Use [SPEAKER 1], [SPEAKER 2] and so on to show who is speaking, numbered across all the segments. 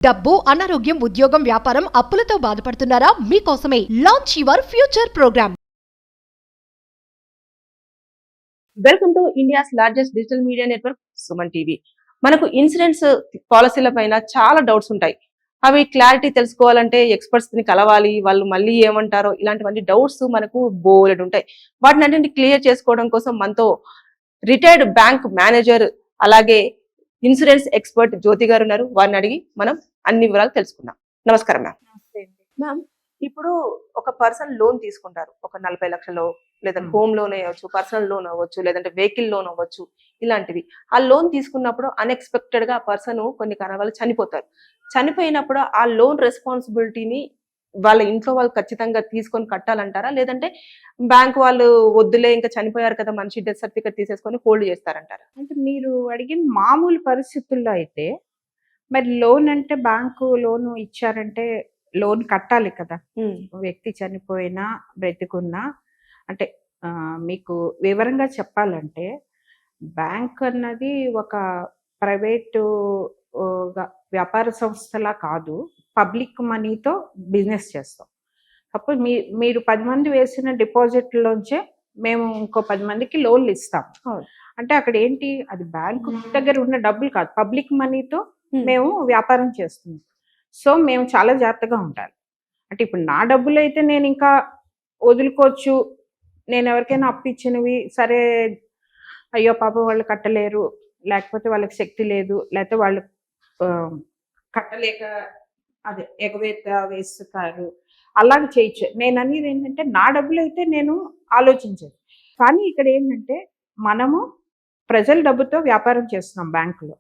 [SPEAKER 1] డబ్బు, అనారోగ్యం, ఉద్యోగం, వ్యాపారం, అప్పులతో బాధపడుతున్నారా? మీకోసమే launch your future programme.
[SPEAKER 2] Welcome to India's largest digital media network Suman TV. మనకు ఇన్సూరెన్స్ పాలసీల పైన చాలా డౌట్స్ ఉంటాయి. అవి క్లారిటీ తెలుసుకోవాలంటే ఎక్స్పర్ట్స్ ని కలవాలి, వాళ్ళు మళ్ళీ ఏమంటారో ఇలాంటివన్నీ డౌట్స్ మనకు బోలెడు ఉంటాయి. వాటిని అన్నింటినీ క్లియర్ చేసుకోవడం కోసం మనతో రిటైర్డ్ బ్యాంక్ మేనేజర్ అలాగే ఇన్సూరెన్స్ ఎక్స్పర్ట్ జ్యోతి గారు ఉన్నారు. వారిని అడిగి మనం అన్ని వివరాలు తెలుసుకుందాం. నమస్కారం మ్యామ్. మ్యామ్, ఇప్పుడు ఒక పర్సన్ లోన్ తీసుకుంటారు, ఒక 40 లక్షలు, లేదంటే హోమ్ లోన్ అవ్వచ్చు, పర్సనల్ లోన్ అవ్వచ్చు, లేదంటే వెహికల్ లోన్ అవ్వచ్చు, ఇలాంటివి. ఆ లోన్ తీసుకున్నప్పుడు అన్ఎక్స్పెక్టెడ్ గా ఆ పర్సన్ కొన్ని కారణాలు చనిపోతారు. చనిపోయినప్పుడు ఆ లోన్ రెస్పాన్సిబిలిటీని వాళ్ళ ఇంట్లో వాళ్ళు ఖచ్చితంగా తీసుకొని కట్టాలంటారా, లేదంటే బ్యాంక్ వాళ్ళు వద్దులే ఇంకా చనిపోయారు కదా మనిషి డెత్ సర్టిఫికేట్ తీసేసుకొని హోల్డ్ చేస్తారంటారా?
[SPEAKER 3] అంటే మీరు అడిగిన మామూలు పరిస్థితుల్లో అయితే మరి లోన్ అంటే బ్యాంకు లోన్ ఇచ్చారంటే లోన్ కట్టాలి కదా. వ్యక్తి చనిపోయినా బ్రతికున్నా అంటే మీకు వివరంగా చెప్పాలంటే బ్యాంక్ అన్నది ఒక ప్రైవేటు వ్యాపార సంస్థలా కాదు, పబ్లిక్ మనీతో బిజినెస్ చేస్తాం. అప్పుడు మీరు 10 మంది వేసిన డిపాజిట్లోంచే మేము ఇంకో 10 మందికి లోన్లు ఇస్తాం. అంటే అక్కడ ఏంటి, అది బ్యాంకు దగ్గర ఉన్న డబ్బులు కాదు, పబ్లిక్ మనీతో మేము వ్యాపారం చేస్తున్నాం. సో మేము చాలా జాగ్రత్తగా ఉండాలి. అంటే ఇప్పుడు నా డబ్బులు అయితే నేను ఇంకా వదులుకోవచ్చు, నేను ఎవరికైనా అప్పు ఇచ్చినవి సరే అయ్యో పాప వాళ్ళు కట్టలేరు, లేకపోతే వాళ్ళకి శక్తి లేదు, లేకపోతే వాళ్ళు కట్టలేక అదే ఎగవేత వేస్తారు, అలాగే చేయొచ్చు. నేను అనేది ఏంటంటే నా డబ్బులు అయితే నేను ఆలోచించదు. కానీ ఇక్కడ ఏంటంటే మనము ప్రజల డబ్బుతో వ్యాపారం చేస్తున్నాం బ్యాంకులో.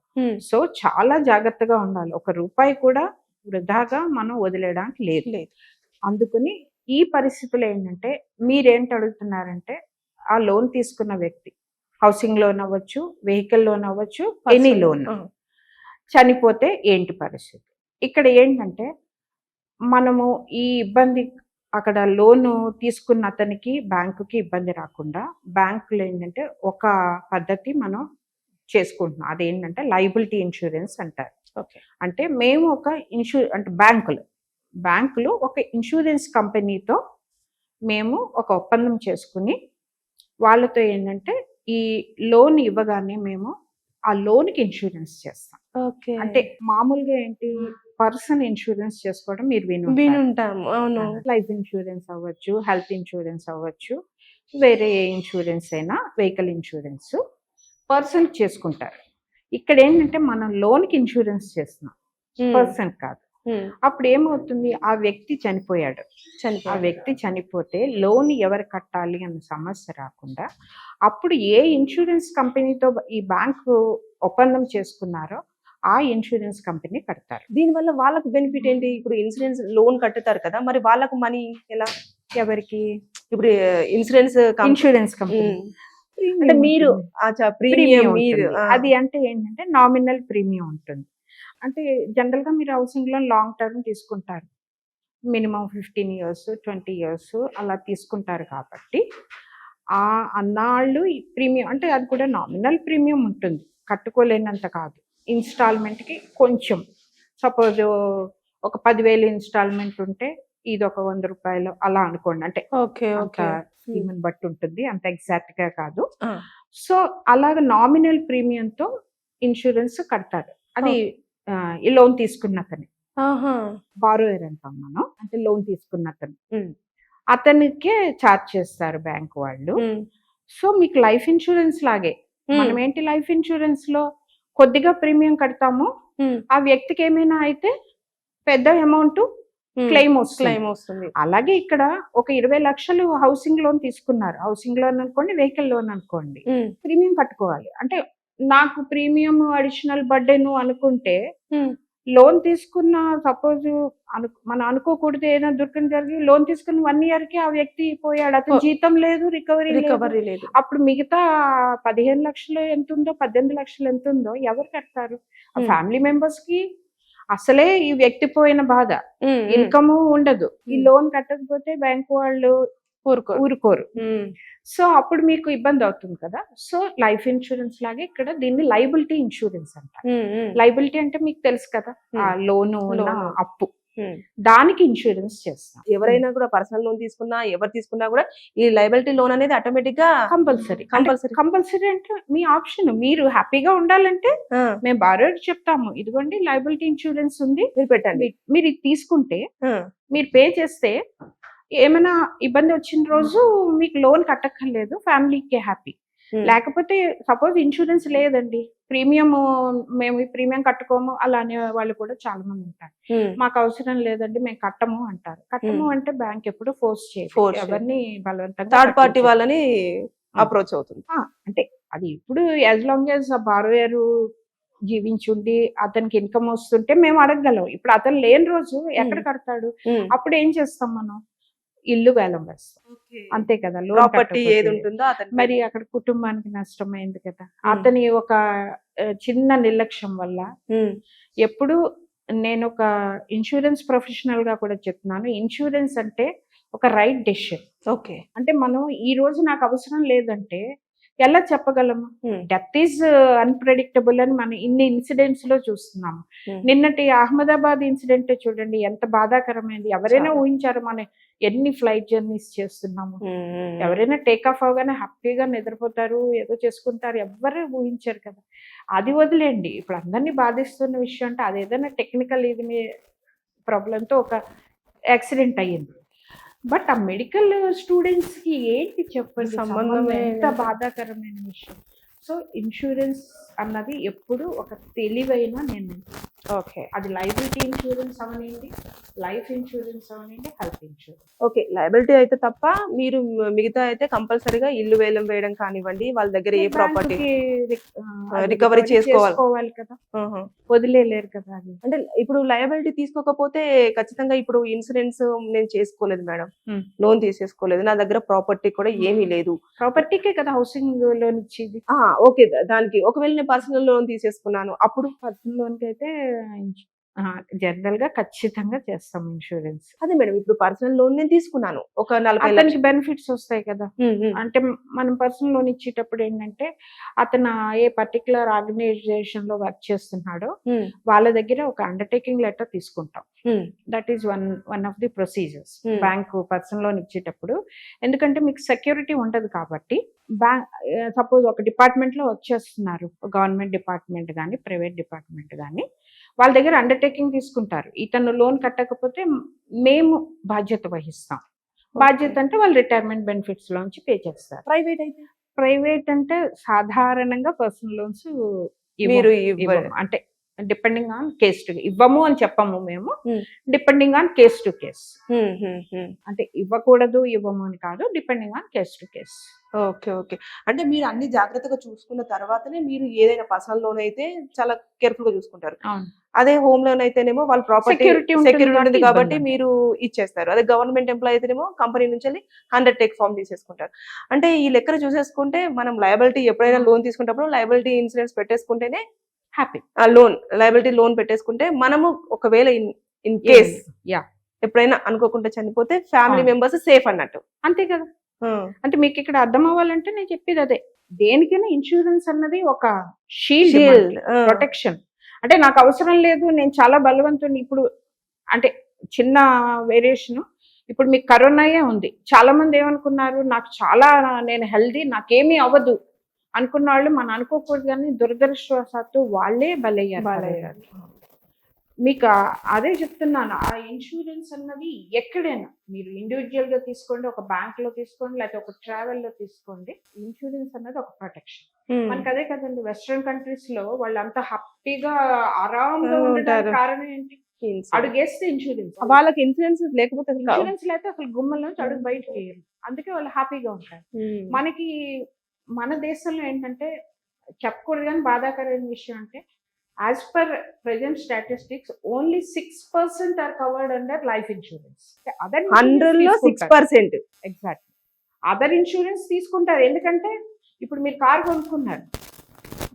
[SPEAKER 3] సో చాలా జాగ్రత్తగా ఉండాలి. 1 రూపాయి కూడా వృధాగా మనం వదిలేయడానికి లేదు. అందుకని ఈ పరిస్థితులు ఏంటంటే మీరేంటి అడుగుతున్నారంటే ఆ లోన్ తీసుకున్న వ్యక్తి హౌసింగ్ లోన్ అవ్వచ్చు, వెహికల్ లోన్ అవ్వచ్చు, ఎనీ లోన్ చనిపోతే ఏంటి పరిస్థితి. ఇక్కడ ఏంటంటే మనము ఈ ఇబ్బంది అక్కడ లోను తీసుకున్న అతనికి బ్యాంకుకి ఇబ్బంది రాకుండా బ్యాంకులో ఏంటంటే ఒక పద్ధతి మనం చేసుకుంటున్నాం. అదేంటంటే లయబిలిటీ ఇన్సూరెన్స్ అంటారు. అంటే మేము ఒక అంటే బ్యాంకులు ఒక ఇన్సూరెన్స్ కంపెనీతో మేము ఒక ఒప్పందం చేసుకుని వాళ్ళతో ఏంటంటే ఈ లోన్ ఇవ్వగానే మేము ఆ లోన్కి ఇన్సూరెన్స్ చేస్తాం. అంటే మామూలుగా ఏంటి, పర్సన్ ఇన్సూరెన్స్ చేసుకోవడం మీరు
[SPEAKER 2] వినుంటాము. అవును,
[SPEAKER 3] లైఫ్ ఇన్సూరెన్స్ అవ్వచ్చు, హెల్త్ ఇన్సూరెన్స్ అవ్వచ్చు, వేరే ఏ ఇన్సూరెన్స్ అయినా వెహికల్ ఇన్సూరెన్స్ పర్సన్ చేసుకుంటారు. ఇక్కడ ఏంటంటే మనం లోన్కి ఇన్సూరెన్స్ చేస్తున్నాం, పర్సన్ కాదు. అప్పుడు ఏమవుతుంది, ఆ వ్యక్తి చనిపోయాడు, ఆ వ్యక్తి చనిపోతే లోన్ ఎవరు కట్టాలి అన్న సమస్య రాకుండా అప్పుడు ఏ ఇన్సూరెన్స్ కంపెనీతో ఈ బ్యాంకు ఒప్పందం చేసుకున్నారో ఆ ఇన్సూరెన్స్ కంపెనీ కడతారు.
[SPEAKER 2] దీనివల్ల వాళ్ళకు బెనిఫిట్ ఏంటి? ఇప్పుడు ఇన్సూరెన్స్ లోన్ కట్టుతారు కదా, మరి వాళ్ళకు మనీ ఎలా?
[SPEAKER 3] ఎవరికి?
[SPEAKER 2] ఇప్పుడు ఇన్సూరెన్స్
[SPEAKER 3] కంపెనీ
[SPEAKER 2] అంటే మీరు ప్రీమియం
[SPEAKER 3] అది అంటే ఏంటంటే నామినల్ ప్రీమియం ఉంటుంది. అంటే జనరల్గా మీరు హౌసింగ్ లోన్ లాంగ్ టర్మ్ తీసుకుంటారు, మినిమం 15 years 20 years అలా తీసుకుంటారు. కాబట్టి ఆ అన్నాళ్ళు ప్రీమియం అంటే అది కూడా నామినల్ ప్రీమియం ఉంటుంది, కట్టుకోలేనంత కాదు. ఇన్స్టాల్మెంట్కి కొంచెం సపోజ్ ఒక 10,000 ఇన్స్టాల్మెంట్ ఉంటే ఇది ఒక 100 రూపాయలు అలా అనుకోండి. అంటే స్కీమ్ని బట్టి ఉంటుంది, అంత ఎగ్జాక్ట్ గా కాదు. సో అలాగ నామినల్ ప్రీమియంతో ఇన్సూరెన్స్ కడతారు. అది ఈ లోన్ తీసుకున్న అతని బారోయర్ అంటాం మనం, అంటే లోన్ తీసుకున్న అతనికే ఛార్జ్ చేస్తారు బ్యాంక్ వాళ్ళు. సో మీకు లైఫ్ ఇన్సూరెన్స్ లాగే, మనం ఏంటి లైఫ్ ఇన్సూరెన్స్ లో కొద్దిగా ప్రీమియం కడతాము, ఆ వ్యక్తికి ఏమైనా అయితే పెద్ద అమౌంట్ క్లెయిమ్ వస్తుంది. అలాగే ఇక్కడ ఒక 20 లక్షలు హౌసింగ్ లోన్ తీసుకున్నారు, హౌసింగ్ లోన్ అనుకోండి, వెహికల్ లోన్ అనుకోండి, ప్రీమియం కట్టుకోవాలి. అంటే నాకు ప్రీమియం అడిషనల్ బర్డెను అనుకుంటే లోన్ తీసుకున్న సపోజ్ మనం అనుకోకూడదు ఏదైనా దుర్గం జరిగి లోన్ తీసుకున్న 1 year కి ఆ వ్యక్తి పోయాడు, అతను జీతం లేదు, రికవరీ లేదు. అప్పుడు మిగతా 15 లక్షలు ఎంత ఉందో 18 లక్షలు ఎంత ఉందో ఎవరు కడతారు? ఆ ఫ్యామిలీ మెంబర్స్ కి అసలే ఈ వ్యక్తి పోయిన బాధ, ఇన్కమ్ ఉండదు, ఈ లోన్ కట్టకపోతే బ్యాంక్ వాళ్ళు ఊరుకోరు. సో అప్పుడు మీకు ఇబ్బంది అవుతుంది కదా. సో లైఫ్ ఇన్సూరెన్స్ లాగే ఇక్కడ దీన్ని లైబిలిటీ ఇన్సూరెన్స్ అంటారు. లైబిలిటీ అంటే మీకు తెలుసు కదా, ఆ లోను అప్పు, దానికి ఇన్సూరెన్స్ చేస్తాం.
[SPEAKER 2] ఎవరైనా కూడా పర్సనల్ లోన్ తీసుకున్నా, ఎవరు తీసుకున్నా కూడా ఈ లయబిలిటీ లోన్ అనేది ఆటోమేటిక్ గా
[SPEAKER 3] కంపల్సరీ అంటే మీ ఆప్షన్. మీరు హ్యాపీగా ఉండాలంటే మేము బారోయర్ చెప్తాము, ఇదిగోండి లయబిలిటీ ఇన్సూరెన్స్ ఉంది,
[SPEAKER 2] మీరు పెట్టండి.
[SPEAKER 3] మీరు ఇది తీసుకుంటే మీరు పే చేస్తే ఏమైనా ఇబ్బంది వచ్చిన రోజు మీకు లోన్ కట్టక్కర్లేదు, ఫ్యామిలీకి హ్యాపీ. లేకపోతే సపోజ్ ఇన్సూరెన్స్ లేదండి, ప్రీమియం మేము ఈ ప్రీమియం కట్టుకోము అలా అనే వాళ్ళు కూడా చాలా మంది ఉంటారు. మాకు అవసరం లేదండి మేము కట్టము అంటారు. కట్టము అంటే బ్యాంక్ ఎప్పుడు ఫోర్స్ చేయదు, ఎవరిని బలవంతంగా
[SPEAKER 2] థర్డ్ పార్టీ వాళ్ళని అప్రోచ్ అవుతుంది.
[SPEAKER 3] అంటే అది ఇప్పుడు యాజ్ లాంగ్ యాజ్ ఆ బారోయర్ జీవించుండి అతనికి ఇన్కమ్ వస్తుంటే మేము అడగగలం. ఇప్పుడు అతను లేని రోజు ఎక్కడ కడతాడు? అప్పుడు ఏం చేస్తాం మనం? ఇల్లు వేలం వేస్తాం, అంతే కదా.
[SPEAKER 2] ప్రాపర్టీ ఏది ఉంటుందో
[SPEAKER 3] మరి అక్కడ కుటుంబానికి నష్టమైంది కదా. అతని ఒక చిన్న నిర్లక్ష్యం వల్ల ఎప్పుడు నేను ఒక ఇన్సూరెన్స్ ప్రొఫెషనల్ గా కూడా చెప్తున్నాను, ఇన్సూరెన్స్ అంటే ఒక రైట్ డెసిషన్.
[SPEAKER 2] ఓకే,
[SPEAKER 3] అంటే మనం ఈ రోజు నాకు అవసరం లేదంటే ఎలా చెప్పగలము? డెత్ ఈజ్ అన్ప్రెడిక్టబుల్ అని మనం ఇన్ని ఇన్సిడెంట్స్ లో చూస్తున్నాము. నిన్నటి అహ్మదాబాద్ ఇన్సిడెంట్ చూడండి, ఎంత బాధాకరమైంది. ఎవరైనా ఊహించారు? మనం ఎన్ని ఫ్లైట్ జర్నీస్ చేస్తున్నాము, ఎవరైనా టేక్ ఆఫ్ అవగానే హ్యాపీగా నిద్రపోతారు, ఏదో చేసుకుంటారు, ఎవరు ఊహించారు కదా. అది వదిలేండి, ఇప్పుడు అందరినీ బాధిస్తున్న విషయం అంటే అది ఏదైనా టెక్నికల్ ఇది ప్రాబ్లంతో ఒక యాక్సిడెంట్ అయ్యింది. బట్ ఆ మెడికల్ స్టూడెంట్స్ కి ఏంటి చెప్పండి సంబంధం? ఎంత బాధాకరమైన విషయం. సో ఇన్సూరెన్స్ అన్నది ఎప్పుడు ఒక తెలివైన నిర్ణయం. ఓకే, అది లయబిలిటీ ఇన్సూరెన్స్ అవనండి, లైఫ్ ఇన్సూరెన్స్ అవనండి, హెల్త్ ఇన్సూరెన్స్.
[SPEAKER 2] ఓకే, లయబిలిటీ అయితే తప్ప మీరు మిగతా అయితే కంపల్సరీగా ఇల్లు వేలం వేయడం కానివ్వండి, వాళ్ళ దగ్గర ఏ ప్రాపర్టీ రికవరీ చేసుకోవాలి
[SPEAKER 3] కదా, వదిలేలేరు కదా. అది
[SPEAKER 2] అంటే ఇప్పుడు లయబిలిటీ తీసుకోకపోతే ఖచ్చితంగా ఇప్పుడు ఇన్సూరెన్స్ నేను చేసుకోలేదు మేడం, లోన్ తీసేసుకోలేదు, నా దగ్గర ప్రాపర్టీ కూడా ఏమీ లేదు.
[SPEAKER 3] ప్రాపర్టీకే కదా హౌసింగ్ లోన్ ఇచ్చేది.
[SPEAKER 2] ఓకే, దానికి ఒకవేళ నేను పర్సనల్ లోన్ తీసేసుకున్నాను, అప్పుడు
[SPEAKER 3] పర్సనల్ లోన్ కి అయితే జనరల్ గా ఖచ్చితంగా చేస్తాం ఇన్సూరెన్స్.
[SPEAKER 2] అదే మేడం, ఇప్పుడు పర్సనల్ లోన్ నేను తీసుకున్నాను, ఒక 40
[SPEAKER 3] లక్షల బెనిఫిట్స్ వస్తాయి కదా. అంటే మనం పర్సనల్ లోన్ ఇచ్చేటప్పుడు ఏంటంటే అతను ఏ పర్టికులర్ ఆర్గనైజేషన్ లో వర్క్ చేస్తున్నాడో వాళ్ళ దగ్గర ఒక అండర్టేకింగ్ లెటర్ తీసుకుంటాం. That is one of the procedures bank personal loan ఇచ్చేటప్పుడు. ఎందుకంటే మీకు సెక్యూరిటీ ఉండదు కాబట్టి, బ్యాంక్ సపోజ్ ఒక డిపార్ట్మెంట్ లో వర్క్ చేస్తున్నారు, గవర్నమెంట్ డిపార్ట్మెంట్ కానీ ప్రైవేట్ డిపార్ట్మెంట్ కానీ, వాళ్ళ దగ్గర అండర్టేకింగ్ తీసుకుంటారు, ఇతను లోన్ కట్టకపోతే మేము బాధ్యత వహిస్తాం. బాధ్యత అంటే వాళ్ళు రిటైర్మెంట్ బెనిఫిట్స్ లోంచి పే చేస్తారు. ప్రైవేట్ అంటే సాధారణంగా పర్సనల్ లోన్స్ అంటే డిపెండింగ్ ఆన్ కేస్ టు ఇవ్వము అని చెప్పము మేము, depending on case to case. అంటే ఇవ్వకూడదు ఇవ్వము అని కాదు, depending on case to case.
[SPEAKER 2] Okay okay, అంటే మీరు అన్ని జాగ్రత్తగా చూసుకున్న తర్వాతనే మీరు ఏదైనా పర్సనల్ లోన్ అయితే చాలా కేర్ఫుల్ గా చూసుకుంటారు. అదే హోమ్ లోన్ అయితేనేమో వాళ్ళ ప్రాపర్టీ సెక్యూరిటీ ఉంటుంది కాబట్టి మీరు ఇచ్చేస్తారు. అదే గవర్నమెంట్ ఎంప్లాయ్ అయితేనేమో కంపెనీ నుంచి 100 టేక్ ఫామ్ తీసేసుకుంటారు. అంటే ఈ లెక్కన చూసేసుకుంటే మనం లయబిలిటీ ఎప్పుడైనా లోన్ తీసుకున్నప్పుడు లయబిలిటీ ఇన్సూరెన్స్ పెట్టేసుకుంటేనే హ్యాపీ. ఆ లోన్ లయబిలిటీ లోన్ పెట్టేసుకుంటే మనము ఒకవేళ ఇన్ కేస్ ఎప్పుడైనా అనుకోకుండా చనిపోతే ఫ్యామిలీ మెంబర్స్ సేఫ్ అన్నట్టు,
[SPEAKER 3] అంతే కదా. అంటే మీకు ఇక్కడ అర్థం అవ్వాలంటే నేను చెప్పేది అదే, దేనికైనా ఇన్సూరెన్స్ అన్నది ఒక షీల్డ్, ప్రొటెక్షన్. అంటే నాకు అవసరం లేదు, నేను చాలా బలవంతుని. ఇప్పుడు అంటే చిన్న వేరియేషన్, ఇప్పుడు మీకు కరోనాయే ఉంది, చాలా మంది ఏమనుకున్నారు, నాకు చాలా నేను హెల్దీ నాకేమీ అవ్వదు అనుకున్న వాళ్ళు, మనం అనుకోకూడదు కానీ దురదృష్టవశాత్తు వాళ్ళే బలయ్యారు. మీకు అదే చెప్తున్నాను, ఆ ఇన్సూరెన్స్ అన్నది ఎక్కడైనా మీరు ఇండివిజువల్ గా తీసుకోండి, ఒక బ్యాంక్ లో తీసుకోండి, లేకపోతే ఒక ట్రావెల్ లో తీసుకోండి, ఇన్సూరెన్స్ అన్నది ఒక ప్రొటెక్షన్. మనకి అదే కదండి, వెస్ట్రన్ కంట్రీస్ లో వాళ్ళు అంత హ్యాపీగా ఆరాంగా ఉండడానికి కారణం ఏంటి? అడుగేస్తే ఇన్సూరెన్స్.
[SPEAKER 2] వాళ్ళకి ఇన్సూరెన్స్ లేకపోతే
[SPEAKER 3] ఇన్సూరెన్స్ లేకపోతే అసలు గుమ్మల నుంచి అడుగు బయటకు వేయరు, అందుకే వాళ్ళు హ్యాపీగా ఉంటారు. మనకి మన దేశంలో ఏంటంటే చెప్పకూడదు కానీ బాధాకరమైన విషయం అంటే, as per present statistics only 6% are covered under life insurance.
[SPEAKER 2] 100లో 6%.
[SPEAKER 3] ఎగ్జాక్ట్. అదర్ ఇన్సూరెన్స్ తీసుకుంటారు, ఎందుకంటే ఇప్పుడు మీరు కార్ కొనుక్కున్నారు,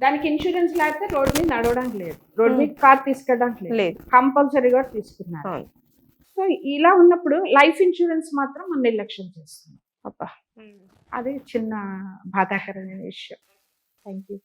[SPEAKER 3] దానికి ఇన్సూరెన్స్ లేకపోతే రోడ్ మీద నడవడానికి లేదు, రోడ్ మీద కార్ తీసుకెళ్ళడానికి లేదు, కంపల్సరీగా తీసుకున్నారు. సో ఇలా ఉన్నప్పుడు లైఫ్ ఇన్సూరెన్స్ మాత్రం మనం నిర్లక్ష్యం చేస్తున్నాం. అబ్బా అది చిన్న బాధాకరమైన విషయం.
[SPEAKER 2] Thank you.